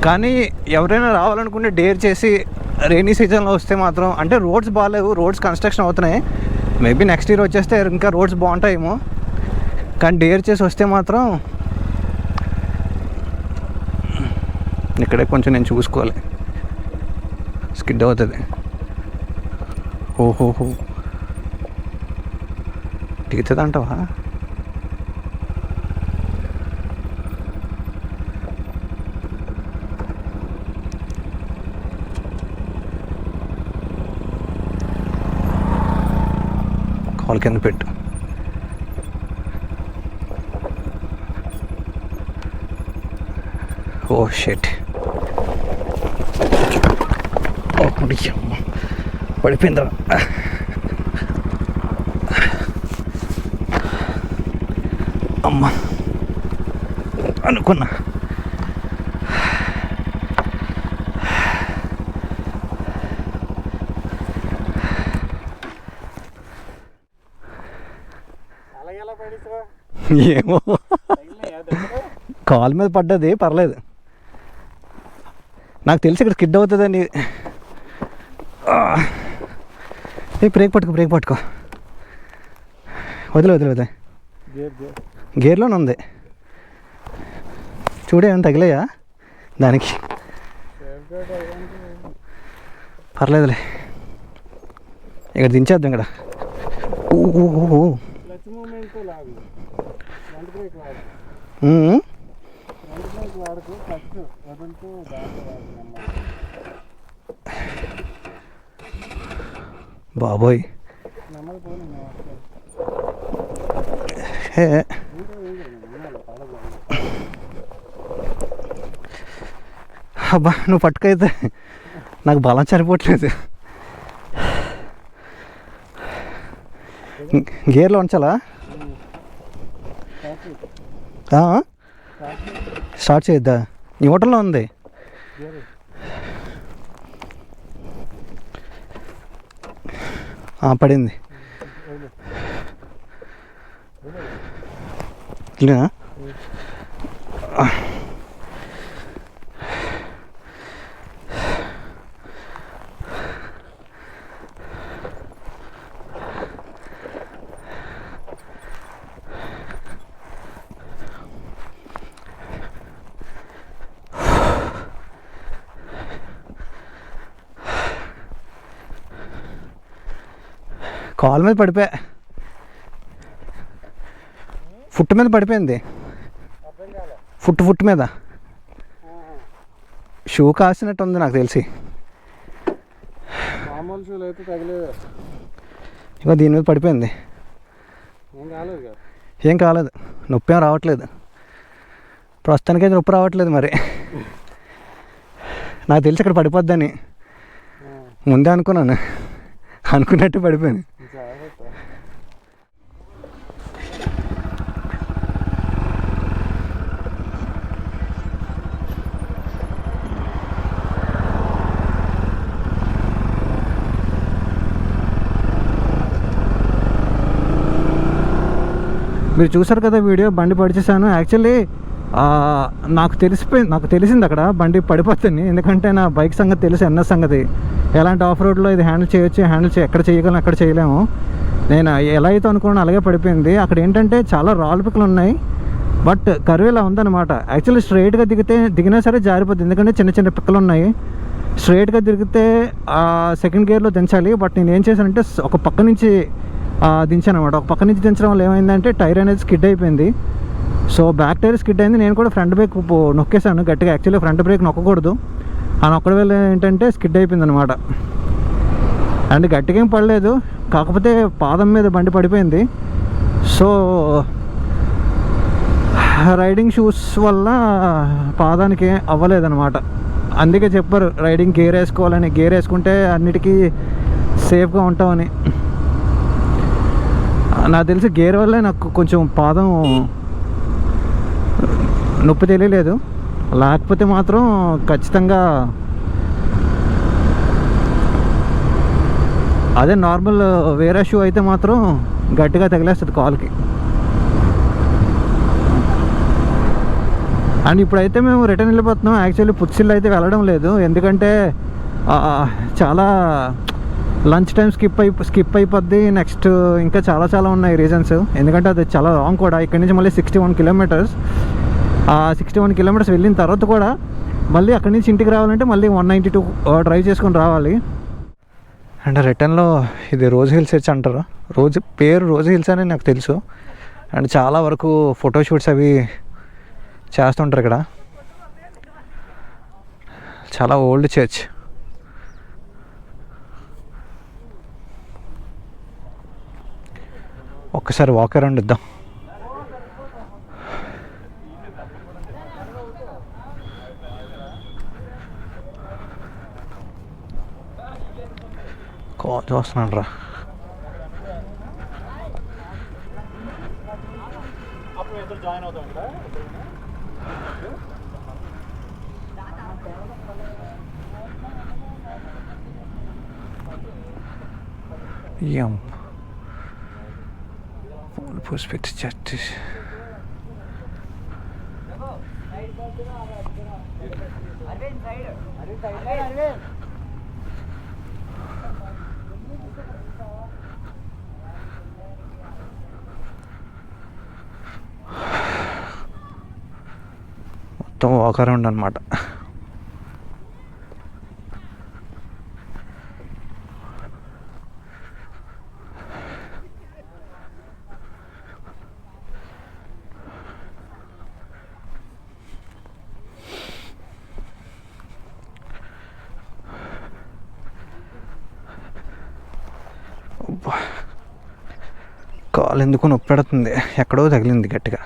కానీ ఎవరైనా రావాలనుకుంటే డేర్ చేసి రెయినీ సీజన్లో వస్తే మాత్రం, అంటే రోడ్స్ బాగాలేవు, రోడ్స్ కన్స్ట్రక్షన్ అవుతున్నాయి, మేబీ నెక్స్ట్ ఇయర్ వచ్చేస్తే ఇంకా రోడ్స్ బాగుంటాయేమో, కానీ డేర్ చేసి వస్తే మాత్రం ఇక్కడే కొంచెం నేను చూసుకోవాలి, స్కిడ్ అవుతుంది. ఓహోహో దిగుతుంది అంటావా? కాల్ కింద పెట్టు. ఓ షెట్, పడిపోయిందా? అమ్మ అనుకున్నా. ఏమో కాల్ మీద పడ్డది, పర్లేదు. నాకు తెలిసి ఇక్కడ స్కిడ్ అవుతుందని. బ్రేక్ పట్టుకో. వదిలే గేర్లోనే ఉంది. చూడే ఏమైనా తగిలాయా దానికి? పర్లేదులే, ఇక్కడ దించేద్దాం. ఇక్కడ బాబోయ్, అబ్బా నువ్వు పట్టుకైతే నాకు బలం సరిపోవట్లేదు. గేర్లో ఉంచాలా? స్టార్ట్ చేయొద్దా? నీ హోటల్లో ఉంది. పడింది. కాల్ మీద పడిపోయా, ఫుట్ మీద పడిపోయింది. ఫుట్ మీద షూ కాసినట్టు ఉంది నాకు తెలిసి. ఇగో దీని మీద పడిపోయింది. ఏం కాలేదు, నొప్పి ఏం రావట్లేదు ప్రస్తుతానికైతే. నొప్పి రావట్లేదు. మరి నాకు తెలిసి ఇక్కడ పడిపోద్దని ముందే అనుకున్నాను, అనుకున్నట్టు పడిపోయింది. మీరు చూసారు కదా వీడియో, బండి పడిచేసాను. యాక్చువల్లీ నాకు తెలిసింది అక్కడ బండి పడిపోతుంది. ఎందుకంటే నా బైక్ సంగతి తెలుసు, ఎన్ఎస్ సంగతి. ఎలాంటి ఆఫ్ రోడ్లో ఇది హ్యాండిల్ చేయొచ్చు, ఎక్కడ చేయగలను అక్కడ చేయలేము. నేను ఎలా అయితే అనుకున్నాను అలాగే పడిపోయింది. అక్కడ ఏంటంటే చాలా రాళ్ళు పిక్కలు ఉన్నాయి, బట్ కర్వ్ ఇలా ఉందన్నమాట. యాక్చువల్లీ స్ట్రైట్గా దిగినా సరే జారిపోతుంది, ఎందుకంటే చిన్న చిన్న పిక్కలు ఉన్నాయి. స్ట్రైట్గా దిగితే సెకండ్ గేర్లో దించాలి, బట్ నేను ఏం చేశానంటే ఒక పక్క నుంచి దించాను అనమాట. ఒక పక్క నుంచి దించడం వల్ల ఏమైందంటే టైర్ అనేది స్కిడ్ అయిపోయింది. సో బ్యాక్ టైర్ స్కిడ్ అయింది. నేను కూడా ఫ్రంట్ బ్రేక్ నొక్కేసాను గట్టిగా. యాక్చువల్లీ ఫ్రంట్ బ్రేక్ నొక్కకూడదు, ఆ నొక్కడం వల్ల ఏంటంటే స్కిడ్ అయిపోయింది అనమాట. అండ్ గట్టిగా ఏం పడలేదు, కాకపోతే పాదం మీద బండి పడిపోయింది. సో రైడింగ్ షూస్ వల్ల పాదానికి అవ్వలేదన్నమాట. అందుకే చెప్పారు రైడింగ్ గేర్ వేసుకోవాలని. గేర్ వేసుకుంటే అన్నిటికీ సేఫ్గా ఉంటామని. నాకు తెలిసి గేర్ వల్లే నాకు కొంచెం పాదం నొప్పి తెలియలేదు, లేకపోతే మాత్రం ఖచ్చితంగా అదే నార్మల్ వేరే షూ అయితే మాత్రం గట్టిగా తగిలేస్తుంది కాల్కి. అండ్ ఇప్పుడైతే మేము రిటర్న్ వెళ్ళిపోతున్నాం. యాక్చువల్లీ పుత్సిల్ అయితే వెళ్ళడం లేదు, ఎందుకంటే చాలా లంచ్ టైం స్కిప్ అయిపోద్ది. నెక్స్ట్ ఇంకా చాలా ఉన్నాయి రీజన్స్, ఎందుకంటే అది చాలా లాంగ్ కూడా. ఇక్కడ నుంచి మళ్ళీ 61 కిలోమీటర్స్. 61 కిలోమీటర్స్ వెళ్ళిన తర్వాత కూడా మళ్ళీ అక్కడి నుంచి ఇంటికి రావాలంటే మళ్ళీ 192 డ్రైవ్ చేసుకొని రావాలి. అండ్ రిటర్న్లో ఇది రోజ్ హిల్స్ అంటారు, పేరు రోజ్ హిల్స్ అని నాకు తెలుసు. అండ్ చాలా వరకు ఫోటోషూట్స్ అవి చేస్తుంటారు ఇక్కడ. చాలా ఓల్డ్ చర్చ్. ఒక్కసారి వాక్ అరౌండ్ ఇద్దాం. చూస్తున్నాను రా. మొత్తం వాక్ అరౌండ్ అనమాట. కాలు ఎందుకు నొప్పి పెడుతుంది, ఎక్కడో తగిలింది గట్టిగా.